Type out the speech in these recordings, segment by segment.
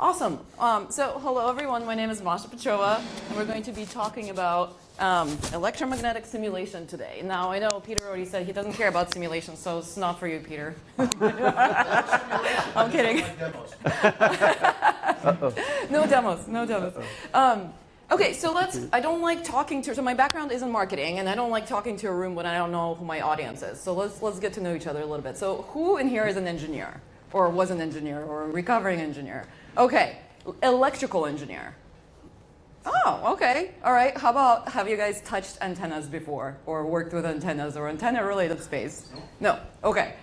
Awesome. So hello, everyone. My name is Masha Petrova, and we're going to be talking about electromagnetic simulation today. Now, I know Peter already said he doesn't care about simulation, so it's not for you, Peter. I'm kidding. No demos, no demos. Okay, so I don't like talking to, so my background is in marketing, and I don't like talking to a room when I don't know who my audience is. So let's get to know each other a little bit. So who in here is an engineer, or was an engineer, or a recovering engineer? Okay, electrical engineer. Oh, okay, all right. How about, have you guys touched antennas before, or worked with antennas, or antenna-related space? No, okay.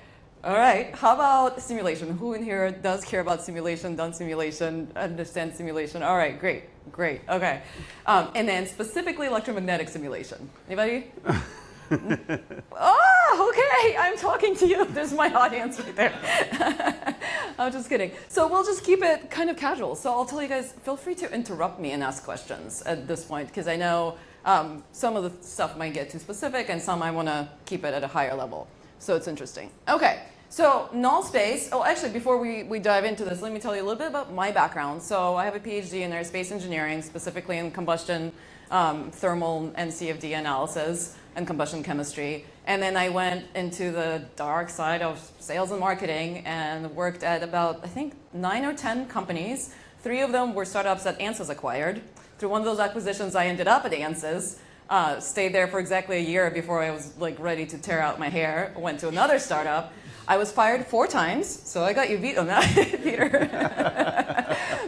All right, how about simulation? Who in here does care about simulation, done simulation, understands simulation? All right, great, okay. And then specifically electromagnetic simulation. Anybody? Oh, okay, I'm talking to you. There's my audience right there. I'm just kidding. So we'll just keep it kind of casual. So I'll tell you guys, feel free to interrupt me and ask questions at this point, because I know some of the stuff might get too specific, and some I want to keep it at a higher level. So it's interesting. Okay. So Nullspace, oh, actually, before we dive into this, let me tell you a little bit about my background. So I have a PhD in aerospace engineering, specifically in combustion, thermal and CFD analysis and combustion chemistry. And then I went into the dark side of sales and marketing and worked at about, I think, 9 or 10 companies. 3 of them were startups that Ansys acquired. Through one of those acquisitions, I ended up at Ansys. Stayed there for exactly a year before I was like ready to tear out my hair. Went to another startup. I was fired 4 times, so I got you beat on that, Peter.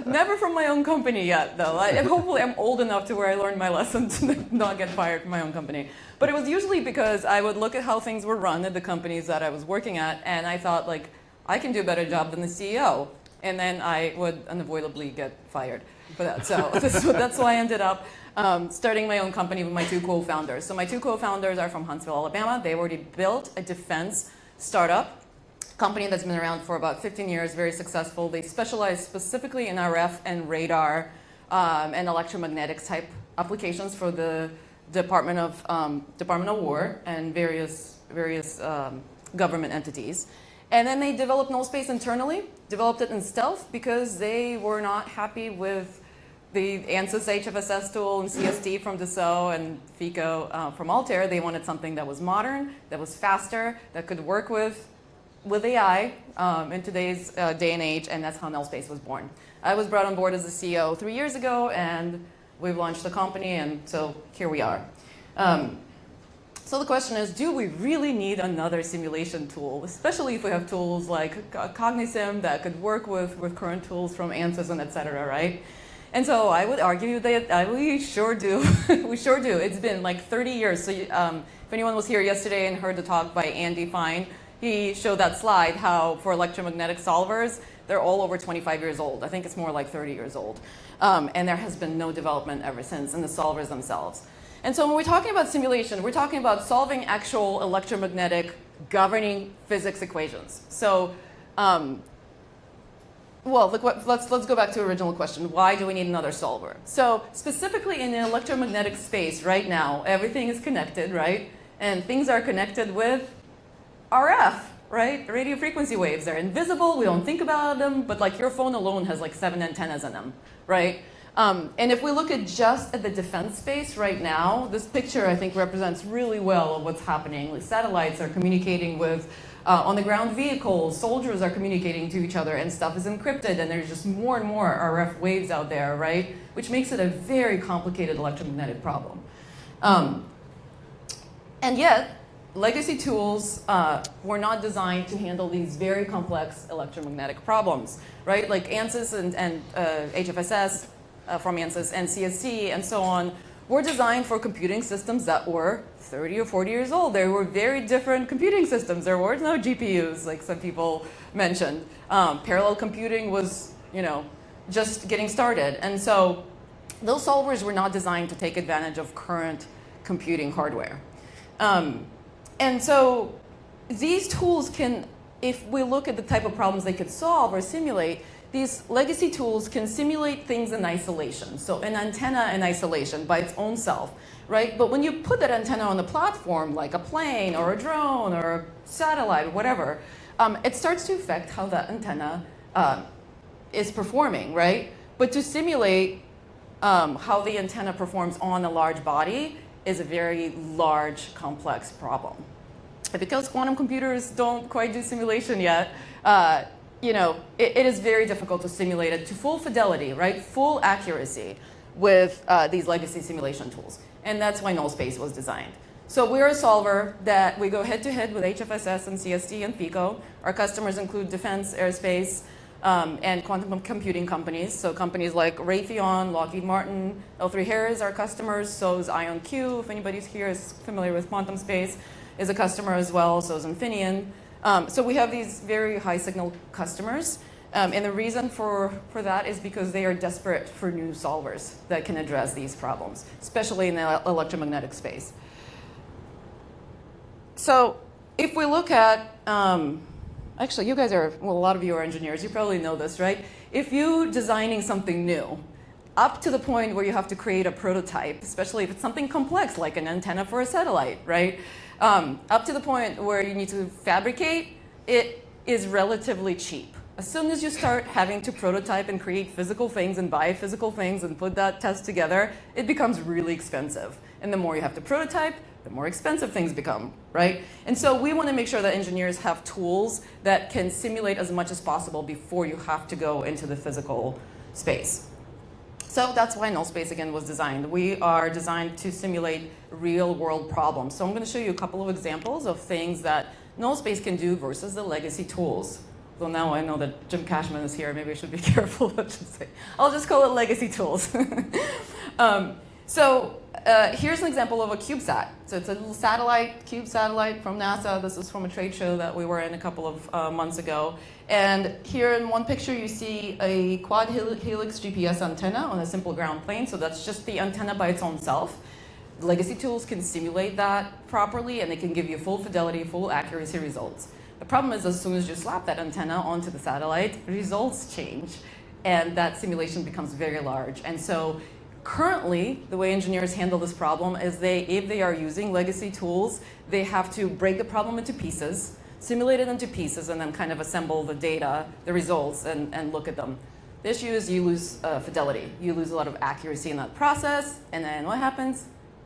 Never from my own company yet, though. Hopefully I'm old enough to where I learned my lesson to not get fired from my own company. But it was usually because I would look at how things were run at the companies that I was working at, and I thought, like, I can do a better job than the CEO. And then I would unavoidably get fired for that. So that's why I ended up starting my own company with my 2 co-founders. So my 2 co-founders are from Huntsville, Alabama. They already built a defense startup company that's been around for about 15 years, very successful. They specialize specifically in RF and radar and electromagnetic type applications for the Department of War and various government entities. And then they developed Nullspace internally, developed it in stealth because they were not happy with the ANSYS HFSS tool and CST from Dassault and FICO from Altair. They wanted something that was modern, that was faster, that could work with AI in today's day and age, and that's how Nullspace was born. I was brought on board as the CEO 3 years ago, and we've launched the company, and so here we are. So the question is, do we really need another simulation tool, especially if we have tools like Cognisim that could work with current tools from ANSYS and et cetera, right? And so I would argue that we sure do. We sure do. It's been like 30 years. So if anyone was here yesterday and heard the talk by Andy Fine, he showed that slide how for electromagnetic solvers, they're all over 25 years old. I think it's more like 30 years old. And there has been no development ever since in the solvers themselves. And so when we're talking about simulation, we're talking about solving actual electromagnetic governing physics equations. So, well, let's go back to the original question. Why do we need another solver? So specifically in the electromagnetic space right now, everything is connected, right? And things are connected with RF, right? Radio frequency waves. They're invisible. We don't think about them. But like your phone alone has like 7 antennas in them, right? And if we look at just at the defense space right now, this picture I think represents really well of what's happening. Like satellites are communicating with on-the-ground vehicles. Soldiers are communicating to each other, and stuff is encrypted. And there's just more and more RF waves out there, right? Which makes it a very complicated electromagnetic problem. And yet, legacy tools were not designed to handle these very complex electromagnetic problems, right? Like ANSYS and HFSS from ANSYS and CST and so on were designed for computing systems that were 30 or 40 years old. They were very different computing systems. There were no GPUs, like some people mentioned. Parallel computing was, just getting started. And so those solvers were not designed to take advantage of current computing hardware. And so these tools can, if we look at the type of problems they could solve or simulate, these legacy tools can simulate things in isolation. So an antenna in isolation by its own self, right? But when you put that antenna on a platform, like a plane or a drone or a satellite or whatever, it starts to affect how that antenna is performing, right? But to simulate how the antenna performs on a large body is a very large, complex problem. And because quantum computers don't quite do simulation yet, it is very difficult to simulate it to full fidelity, right? Full accuracy with these legacy simulation tools. And that's why Nullspace was designed. So we're a solver that we go head-to-head with HFSS and CST and PICO. Our customers include defense, aerospace, and quantum computing companies. So companies like Raytheon, Lockheed Martin, L3 is our customers. So is IonQ, if anybody's here is familiar with quantum space, is a customer as well. So is Infineon. So we have these very high signal customers. And the reason for that is because they are desperate for new solvers that can address these problems, especially in the electromagnetic space. So if we look at, actually you guys are, well, a lot of you are engineers, you probably know this, right? If you're designing something new, up to the point where you have to create a prototype, especially if it's something complex like an antenna for a satellite, right? Up to the point where you need to fabricate, it is relatively cheap. As soon as you start having to prototype and create physical things and buy physical things and put that test together, it becomes really expensive. And the more you have to prototype, the more expensive things become, right? And so we want to make sure that engineers have tools that can simulate as much as possible before you have to go into the physical space. So that's why Nullspace, again, was designed. We are designed to simulate real-world problems. So I'm going to show you a couple of examples of things that Nullspace can do versus the legacy tools. So now I know that Jim Cashman is here. Maybe I should be careful what to say. I'll just call it legacy tools. Here's an example of a CubeSat. So it's a little satellite, cube satellite from NASA. This is from a trade show that we were in a couple of months ago. And here in one picture, you see a quad helix GPS antenna on a simple ground plane. So that's just the antenna by its own self. Legacy tools can simulate that properly, and they can give you full fidelity, full accuracy results. The problem is, as soon as you slap that antenna onto the satellite, results change, and that simulation becomes very large. And so currently, the way engineers handle this problem is if they are using legacy tools, they have to break the problem into pieces, simulate it into pieces, and then kind of assemble the data, the results, and look at them. The issue is you lose fidelity. You lose a lot of accuracy in that process, and then what happens?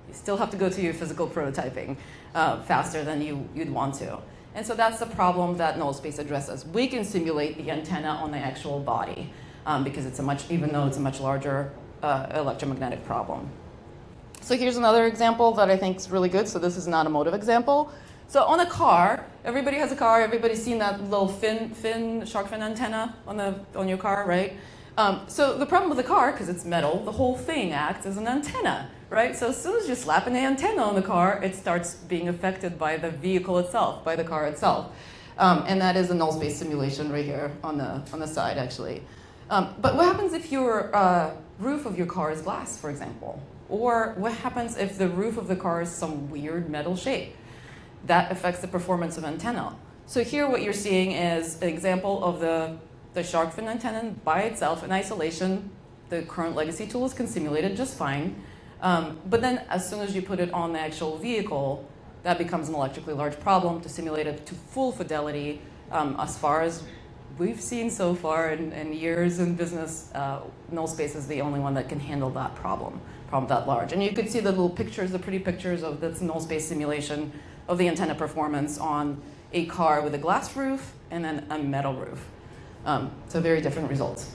You still have to go to your physical prototyping faster than you'd want to. And so that's the problem that Nullspace addresses. We can simulate the antenna on the actual body because even though it's a much larger electromagnetic problem. So here's another example that I think is really good. So this is an automotive example. So on a car, everybody has a car. Everybody's seen that little shark fin antenna on your car, right? So the problem with the car, because it's metal, the whole thing acts as an antenna, right? So as soon as you slap an antenna on the car, it starts being affected by the vehicle itself, by the car itself. And that is a Nullspace simulation right here on the side, actually. But what happens if your roof of your car is glass, for example? Or what happens if the roof of the car is some weird metal shape? That affects the performance of antenna. So here what you're seeing is an example of the shark fin antenna by itself in isolation. The current legacy tools can simulate it just fine. But then as soon as you put it on the actual vehicle, that becomes an electrically large problem to simulate it to full fidelity. As far as we've seen so far in years in business, Nullspace is the only one that can handle that problem that large. And you could see the little pictures, the pretty pictures of this Nullspace simulation of the antenna performance on a car with a glass roof and then a metal roof. So very different results.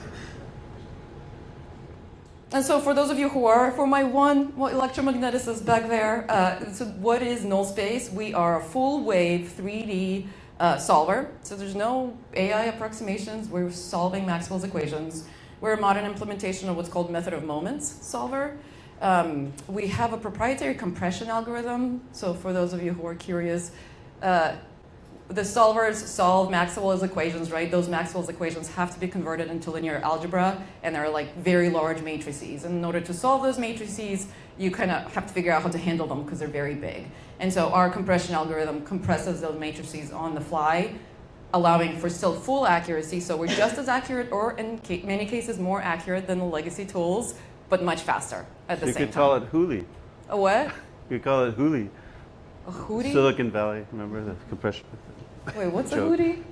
And so for those of you who are, for my one electromagneticist back there, so what is Nullspace? We are a full wave 3D solver. So there's no AI approximations. We're solving Maxwell's equations. We're a modern implementation of what's called method of moments solver. We have a proprietary compression algorithm. So for those of you who are curious, the solvers solve Maxwell's equations, right? Those Maxwell's equations have to be converted into linear algebra, and they're like very large matrices. And in order to solve those matrices, you kind of have to figure out how to handle them because they're very big. And so our compression algorithm compresses those matrices on the fly, allowing for still full accuracy. So we're just as accurate, or in many cases more accurate than the legacy tools, but much faster at the same time. You could call it Huli. A what? You could call it Huli. A hootie? Silicon Valley, remember the compression? Wait, what's a hootie?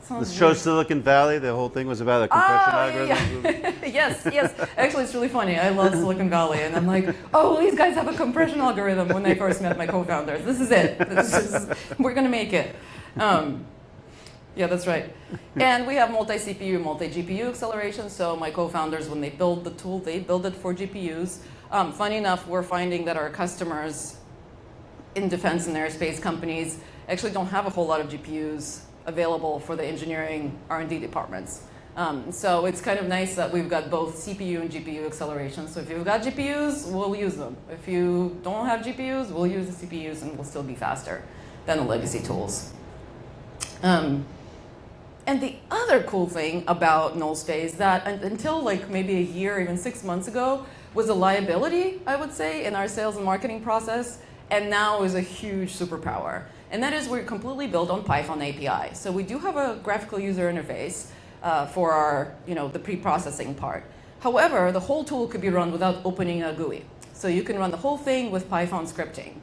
The show Silicon Valley, the whole thing was about a compression algorithm. Yeah. Yes. Actually, it's really funny. I love Silicon Valley, and I'm like, oh, these guys have a compression algorithm. When I first met my co-founders, this is it. We're gonna make it. Yeah, that's right. And we have multi-CPU, multi-GPU acceleration. So my co-founders, when they build the tool, they build it for GPUs. Funny enough, we're finding that our customers in defense and aerospace companies actually don't have a whole lot of GPUs available for the engineering R&D departments. So it's kind of nice that we've got both CPU and GPU acceleration. So if you've got GPUs, we'll use them. If you don't have GPUs, we'll use the CPUs and we'll still be faster than the legacy tools. And the other cool thing about Nullspace that until like maybe a year, even 6 months ago, was a liability, I would say, in our sales and marketing process, and now is a huge superpower. And that is we're completely built on Python API. So we do have a graphical user interface for our, the pre-processing part. However, the whole tool could be run without opening a GUI. So you can run the whole thing with Python scripting,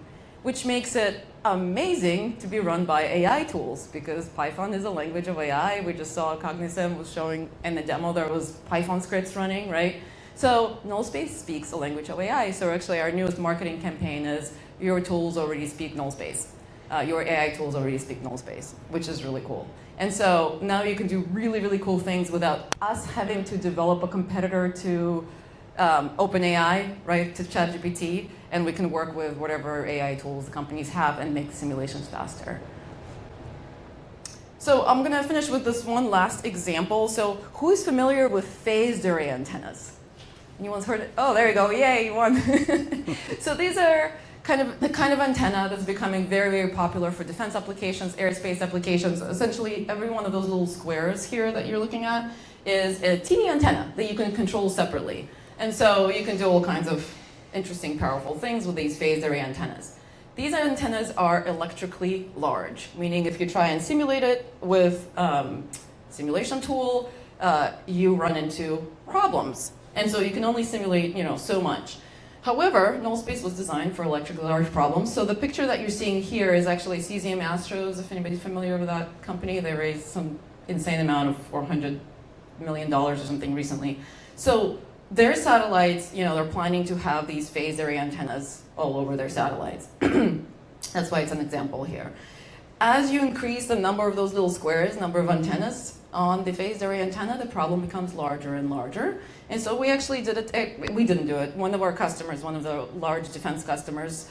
which makes it amazing to be run by AI tools because Python is a language of AI. We just saw Cognizant was showing in the demo there was Python scripts running, right? So Nullspace speaks a language of AI. So actually our newest marketing campaign is your tools already speak Nullspace. Your AI tools already speak Nullspace, which is really cool. And so now you can do really, really cool things without us having to develop a competitor to OpenAI, right, to ChatGPT, and we can work with whatever AI tools the companies have and make the simulations faster. So I'm going to finish with this one last example. So who is familiar with phased array antennas? Anyone's heard it? Oh, there you go. Yay, you won. So these are the kind of antenna that's becoming very, very popular for defense applications, aerospace applications. Essentially, every one of those little squares here that you're looking at is a teeny antenna that you can control separately. And so you can do all kinds of interesting, powerful things with these phased array antennas. These antennas are electrically large, meaning if you try and simulate it with simulation tool, you run into problems. And so you can only simulate, so much. However, Nullspace was designed for electrically large problems. So the picture that you're seeing here is actually Cesium Astros. If anybody's familiar with that company, they raised some insane amount of $400 million or something recently. So their satellites, they're planning to have these phased array antennas all over their satellites. That's why it's an example here. As you increase the number of those little squares, number of antennas on the phased array antenna, the problem becomes larger and larger. And so we actually did it. We didn't do it. One of our customers, one of the large defense customers,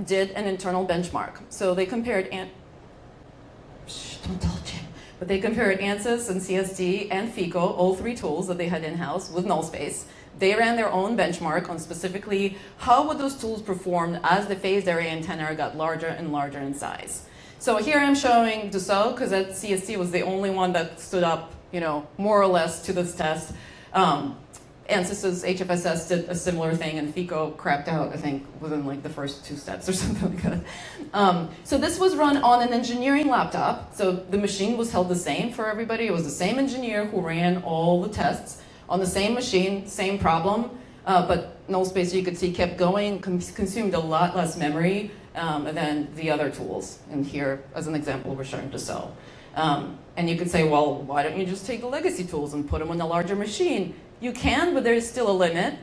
did an internal benchmark. So they compared don't tell Jim. But they compared ANSYS and CSD and FICO, all three tools that they had in-house with Nullspace. They ran their own benchmark on specifically how would those tools perform as the phased array antenna got larger and larger in size. So here I'm showing Dassault, because that CSD was the only one that stood up, more or less to this test. ANSYS's HFSS did a similar thing, and FICO crapped out, I think, within like the first 2 steps or something like that. So this was run on an engineering laptop. So the machine was held the same for everybody. It was the same engineer who ran all the tests on the same machine, same problem. But Nullspace, you could see, kept going, consumed a lot less memory than the other tools. And here, as an example, we're showing Dassault. And you could say, well, why don't you just take the legacy tools and put them on a larger machine? You can, but there's still a limit.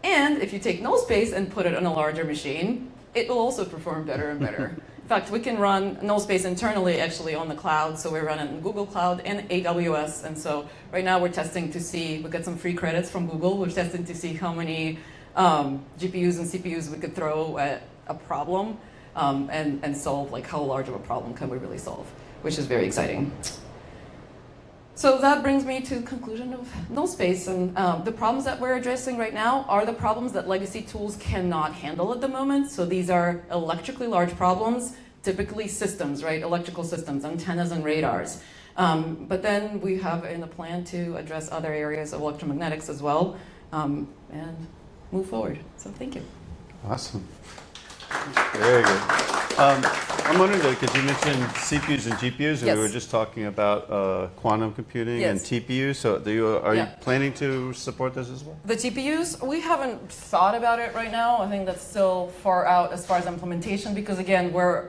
And if you take Nullspace and put it on a larger machine, it will also perform better and better. In fact, we can run Nullspace internally actually on the cloud. So we run it in Google Cloud and AWS. And so right now we're testing to see, we got some free credits from Google. We're testing to see how many GPUs and CPUs we could throw at a problem and solve, like how large of a problem can we really solve, which is very exciting. So that brings me to the conclusion of Nullspace. And the problems that we're addressing right now are the problems that legacy tools cannot handle at the moment. So these are electrically large problems, typically systems, right? Electrical systems, antennas and radars. But then we have in the plan to address other areas of electromagnetics as well and move forward. So thank you. Awesome. Very good. I'm wondering, because you mentioned CPUs and GPUs, and Yes. we were just talking about quantum computing and Yes. TPUs. So are you Yeah. planning to support this as well? The GPUs, we haven't thought about it right now. I think that's still far out as far as implementation because again, we're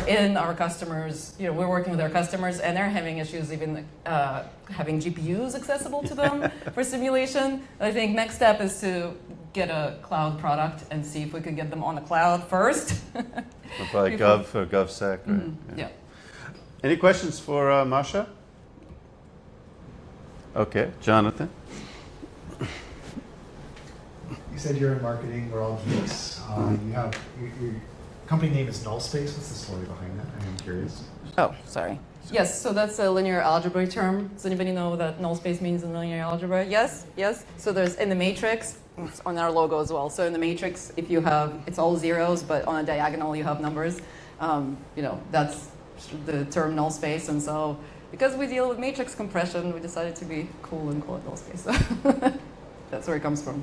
in our customers, we're working with our customers and they're having issues even having GPUs accessible to them for simulation. I think next step is to get a cloud product and see if we can get them on the cloud first. Or probably Before- Gov or GovSec, right? Yeah. Any questions for Masha? Okay, Jonathan. You said you're in marketing, we're all geeks. Your company name is Nullspace. What's the story behind that? I'm curious. Oh, sorry. Yes, so that's a linear algebra term. Does anybody know what nullspace means in linear algebra? Yes, yes. So there's in the matrix, it's on our logo as well. So in the matrix, if you have, it's all zeros, but on a diagonal you have numbers. That's the term nullspace. And so because we deal with matrix compression, we decided to be cool and call it nullspace. That's where it comes from.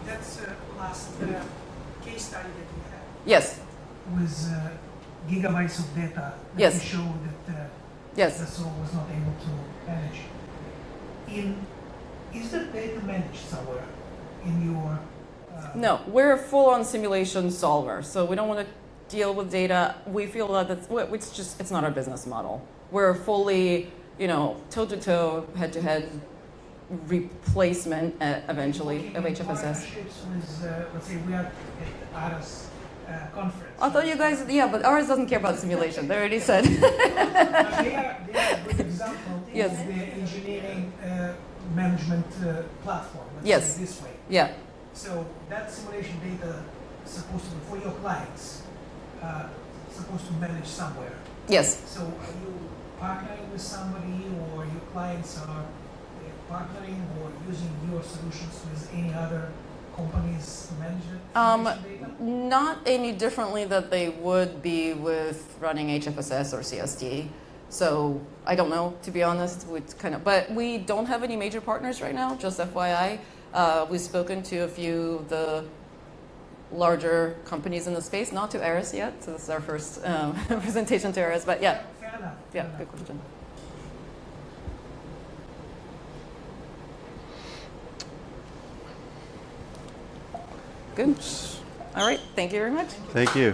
That's last case study that we had Yes, was gigabytes of data that Yes. we showed that yes. the SO was not able to manage. Is that data managed somewhere in your? No, we're a full-on simulation solver, so we don't want to deal with data. We feel that it's not our business model. We're fully, toe-to-toe, head-to-head replacement eventually of HFSS. Partnerships with, let's say, we are at ARAS conference. I thought you guys, yeah, but ours doesn't care about simulation. They already said. But they are a good example. Yes. Is the engineering management platform. Let's Yes. say it this way. Yeah. So that simulation data supposed to be for your clients, supposed to manage somewhere. Yes. So are you partnering with somebody, or your clients are partnering or using your solutions with any other companies to manage that simulation data? Not any differently that they would be with running HFSS or CSD. So I don't know, to be honest. But we don't have any major partners right now. Just FYI, we've spoken to a few of the larger companies in the space, not to ARIS yet. So this is our first presentation to ARIS. But yeah, Fair enough. yeah, fair enough. good question. Good. All right. Thank you very much. Thank you.